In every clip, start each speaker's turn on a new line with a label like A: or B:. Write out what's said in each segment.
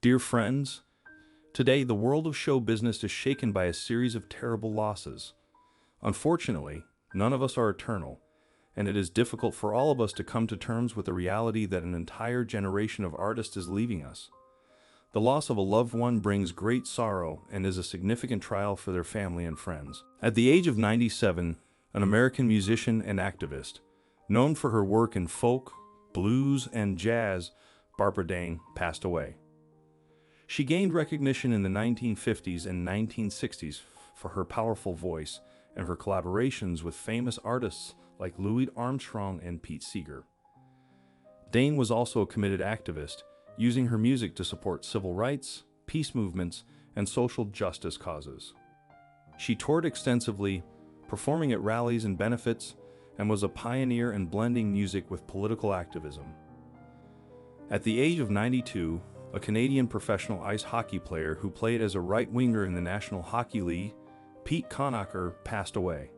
A: Dear friends, today the world of show business is shaken by a series of terrible losses. Unfortunately, none of us are eternal, and it is difficult for all of us to come to terms with the reality that an entire generation of artists is leaving us. The loss of a loved one brings great sorrow and is a significant trial for their family and friends. At the age of 97, an American musician and activist, known for her work in folk, blues, and jazz, Barbara Dane, passed away. She gained recognition in the 1950s and 1960s for her powerful voice and her collaborations with famous artists like Louis Armstrong and Pete Seeger. Dane was also a committed activist, using her music to support civil rights, peace movements, and social justice causes. She toured extensively, performing at rallies and benefits, and was a pioneer in blending music with political activism. At the age of 92, a Canadian professional ice hockey player who played as a right-winger in the National Hockey League, Pete Conacher, passed away.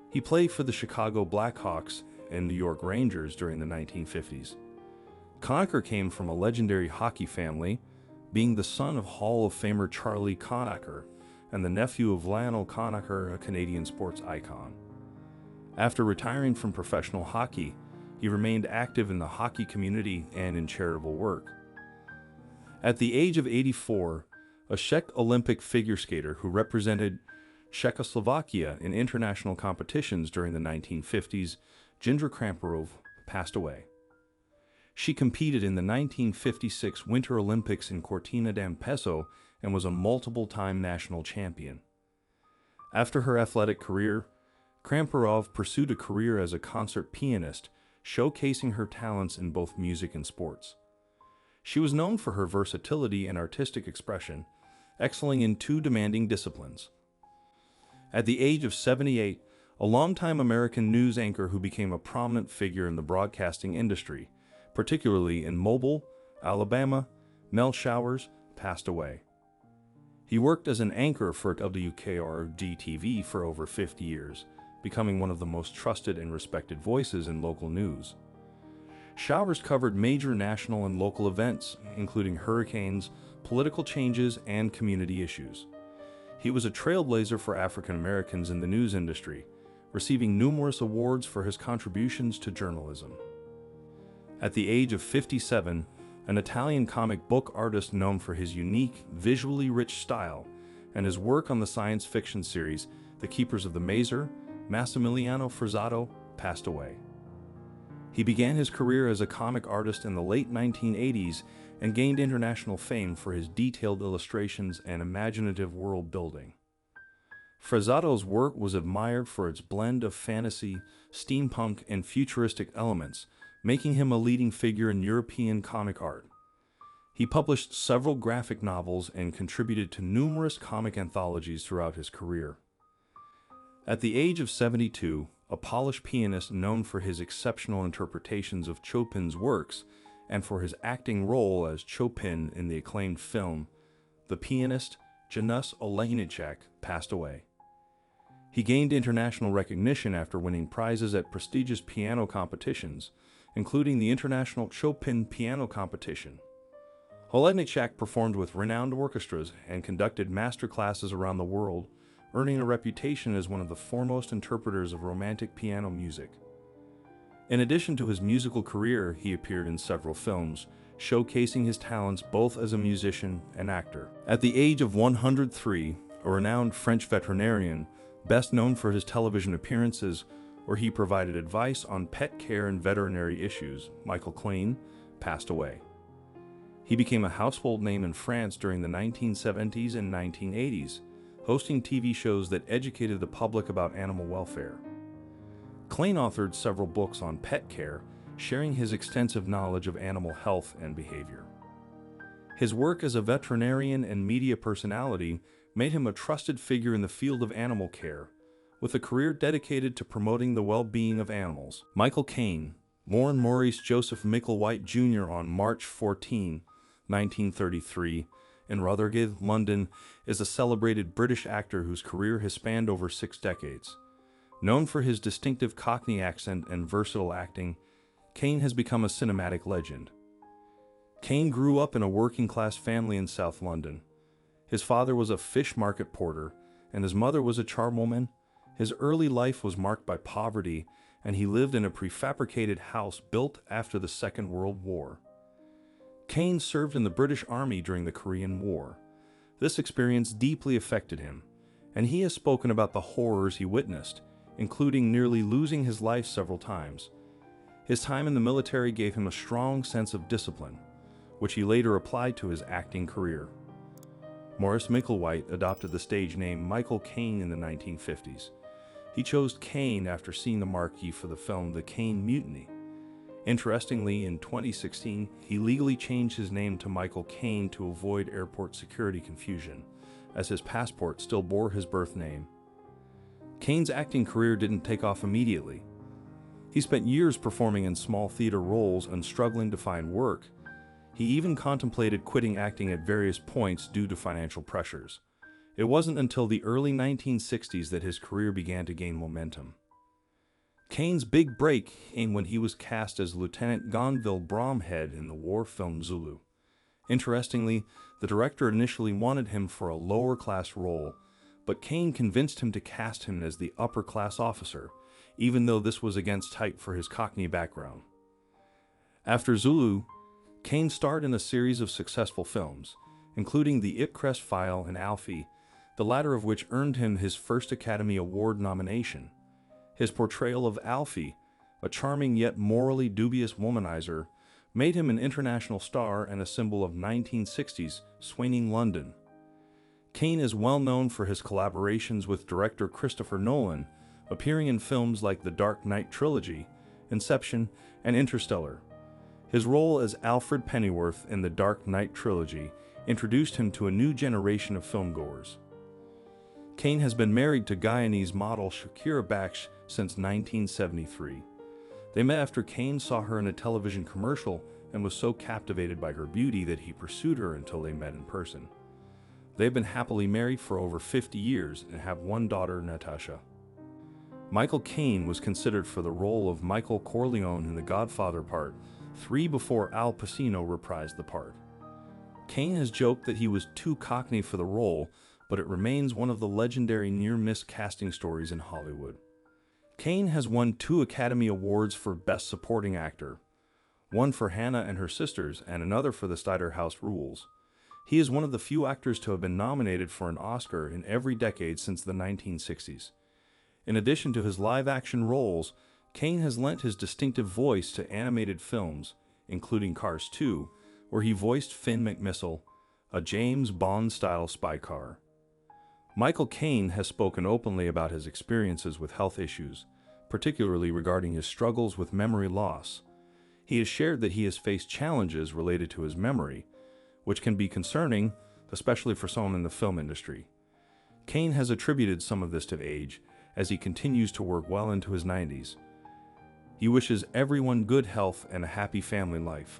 A: He played for the Chicago Blackhawks and New York Rangers during the 1950s. Conacher came from a legendary hockey family, being the son of Hall of Famer Charlie Conacher and the nephew of Lionel Conacher, a Canadian sports icon. After retiring from professional hockey, he remained active in the hockey community and in charitable work. At the age of 84, a Czech Olympic figure skater who represented Czechoslovakia in international competitions during the 1950s, Jindra Kramparov, passed away. She competed in the 1956 Winter Olympics in Cortina d'Ampezzo and was a multiple-time national champion. After her athletic career, Kramparov pursued a career as a concert pianist, showcasing her talents in both music and sports. She was known for her versatility and artistic expression, excelling in two demanding disciplines. At the age of 78, a longtime American news anchor who became a prominent figure in the broadcasting industry, particularly in Mobile, Alabama, Mel Showers, passed away. He worked as an anchor for WKRG-TV for over 50 years, becoming one of the most trusted and respected voices in local news. Showers covered major national and local events, including hurricanes, political changes, and community issues. He was a trailblazer for African Americans in the news industry, receiving numerous awards for his contributions to journalism. At the age of 57, an Italian comic book artist known for his unique, visually rich style and his work on the science fiction series The Keepers of the Mazer, Massimiliano Frezzato, passed away. He began his career as a comic artist in the late 1980s and gained international fame for his detailed illustrations and imaginative world building. Frezzato's work was admired for its blend of fantasy, steampunk, and futuristic elements, making him a leading figure in European comic art. He published several graphic novels and contributed to numerous comic anthologies throughout his career. At the age of 72, a Polish pianist known for his exceptional interpretations of Chopin's works and for his acting role as Chopin in the acclaimed film The Pianist, Janusz Olejniczak, passed away. He gained international recognition after winning prizes at prestigious piano competitions, including the International Chopin Piano Competition. Olejniczak performed with renowned orchestras and conducted master classes around the world, earning a reputation as one of the foremost interpreters of romantic piano music. In addition to his musical career, he appeared in several films, showcasing his talents both as a musician and actor. At the age of 103, a renowned French veterinarian, best known for his television appearances, where he provided advice on pet care and veterinary issues, Michael Caine, passed away. He became a household name in France during the 1970s and 1980s, hosting TV shows that educated the public about animal welfare. Klein authored several books on pet care, sharing his extensive knowledge of animal health and behavior. His work as a veterinarian and media personality made him a trusted figure in the field of animal care, with a career dedicated to promoting the well-being of animals. Michael Caine, born Maurice Joseph Micklewhite Jr. on March 14, 1933, in Rotherhithe, London, is a celebrated British actor whose career has spanned over 6 decades. Known for his distinctive Cockney accent and versatile acting, Caine has become a cinematic legend. Caine grew up in a working-class family in South London. His father was a fish market porter, and his mother was a charwoman. His early life was marked by poverty, and he lived in a prefabricated house built after the Second World War. Caine served in the British Army during the Korean War. This experience deeply affected him, and he has spoken about the horrors he witnessed, including nearly losing his life several times. His time in the military gave him a strong sense of discipline, which he later applied to his acting career. Maurice Micklewhite adopted the stage name Michael Caine in the 1950s. He chose Caine after seeing the marquee for the film The Caine Mutiny. Interestingly, in 2016, he legally changed his name to Michael Caine to avoid airport security confusion, as his passport still bore his birth name. Caine's acting career didn't take off immediately. He spent years performing in small theater roles and struggling to find work. He even contemplated quitting acting at various points due to financial pressures. It wasn't until the early 1960s that his career began to gain momentum. Caine's big break came when he was cast as Lieutenant Gonville Bromhead in the war film Zulu. Interestingly, the director initially wanted him for a lower-class role, but Caine convinced him to cast him as the upper-class officer, even though this was against type for his Cockney background. After Zulu, Caine starred in a series of successful films, including The Ipcress File and Alfie, the latter of which earned him his first Academy Award nomination. His portrayal of Alfie, a charming yet morally dubious womanizer, made him an international star and a symbol of 1960s swinging London. Caine is well known for his collaborations with director Christopher Nolan, appearing in films like The Dark Knight Trilogy, Inception, and Interstellar. His role as Alfred Pennyworth in The Dark Knight Trilogy introduced him to a new generation of filmgoers. Caine has been married to Guyanese model Shakira Baksh since 1973. They met after Caine saw her in a television commercial and was so captivated by her beauty that he pursued her until they met in person. They've been happily married for over 50 years and have one daughter, Natasha. Michael Caine was considered for the role of Michael Corleone in The Godfather Part 3 before Al Pacino reprised the part. Caine has joked that he was too cockney for the role, but it remains one of the legendary near-miss casting stories in Hollywood. Caine has won 2 Academy Awards for Best Supporting Actor, one for Hannah and Her Sisters and another for The Steiner House Rules. He is one of the few actors to have been nominated for an Oscar in every decade since the 1960s. In addition to his live-action roles, Caine has lent his distinctive voice to animated films, including Cars 2, where he voiced Finn McMissile, a James Bond-style spy car. Michael Caine has spoken openly about his experiences with health issues, particularly regarding his struggles with memory loss. He has shared that he has faced challenges related to his memory, which can be concerning, especially for someone in the film industry. Caine has attributed some of this to age, as he continues to work well into his 90s. He wishes everyone good health and a happy family life.